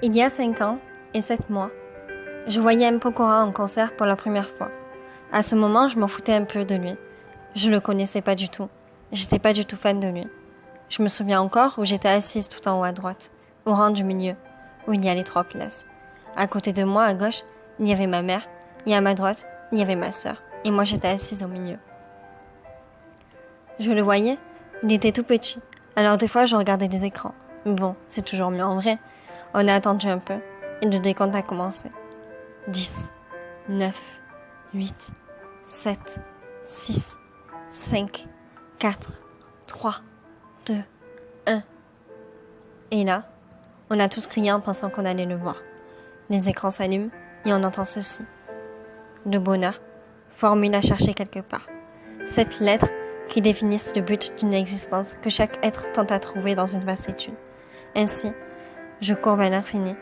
Il y a 5 ans et 7 mois, je voyais M. Pokora en concert pour la première fois. À ce moment, je m'en foutais un peu de lui. Je le connaissais pas du tout. J'étais pas du tout fan de lui. Je me souviens encore où j'étais assise tout en haut à droite, au rang du milieu, où il y a les 3 places. À côté de moi, à gauche, il y avait ma mère, et à ma droite, il y avait ma sœur, et moi j'étais assise au milieu. Je le voyais, il était tout petit, alors des fois je regardais les écrans. Mais bon, c'est toujours mieux en vrai. On a attendu un peu, et le décompte a commencé. 10, 9, 8, 7, 6, 5, 4, 3, 2, 1. Et là, on a tous crié en pensant qu'on allait le voir. Les écrans s'allument et on entend ceci. Le bonheur, formule à chercher quelque part. Cette lettre qui définisse le but d'une existence que chaque être tente à trouver dans une vastitude. Ainsi, je cours vers l'infini.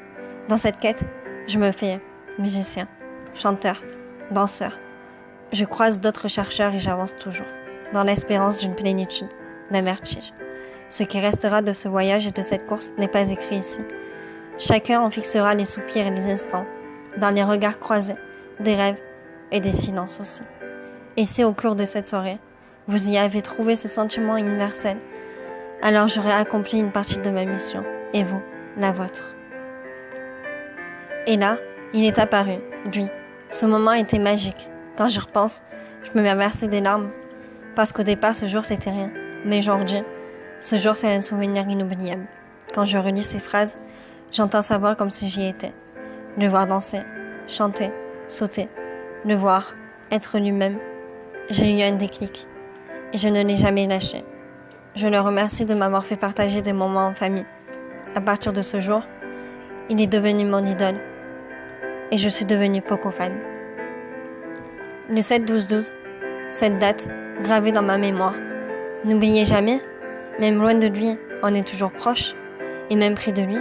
Dans cette quête, je me fais musicien, chanteur, danseur. Je croise d'autres chercheurs et j'avance toujours, dans l'espérance d'une plénitude, d'un vertige. Ce qui restera de ce voyage et de cette course n'est pas écrit ici. Chacun en fixera les soupirs et les instants, dans les regards croisés, des rêves et des silences aussi. Et si au cours de cette soirée, vous y avez trouvé ce sentiment universel, alors j'aurai accompli une partie de ma mission, et vous, la vôtre. Et là, il est apparu, lui. Ce moment était magique. Quand j'y repense, je me mets à verser des larmes, parce qu'au départ, ce jour, c'était rien. Mais aujourd'hui, ce jour, c'est un souvenir inoubliable. Quand je relis ces phrases, j'entends sa voix comme si j'y étais. Le voir danser, chanter, sauter, le voir, être lui-même. J'ai eu un déclic. Et je ne l'ai jamais lâché. Je le remercie de m'avoir fait partager des moments en famille. À partir de ce jour, il est devenu mon idole. Et je suis devenue Poco fan. Le 7-12-12, cette date, gravée dans ma mémoire. N'oubliez jamais, même loin de lui, on est toujours proche. Et même près de lui,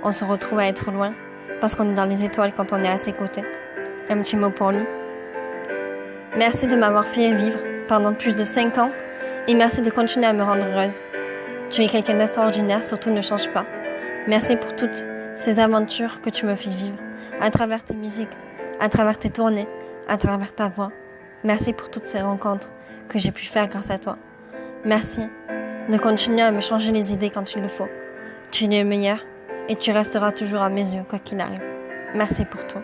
on se retrouve à être loin, parce qu'on est dans les étoiles quand on est à ses côtés. Un petit mot pour lui. Merci de m'avoir fait vivre pendant plus de 5 ans et merci de continuer à me rendre heureuse. Tu es quelqu'un d'extraordinaire, surtout ne change pas. Merci pour toutes ces aventures que tu me fais vivre, à travers tes musiques, à travers tes tournées, à travers ta voix. Merci pour toutes ces rencontres que j'ai pu faire grâce à toi. Merci de continuer à me changer les idées quand il le faut. Tu es le meilleur et tu resteras toujours à mes yeux, quoi qu'il arrive. Merci pour tout.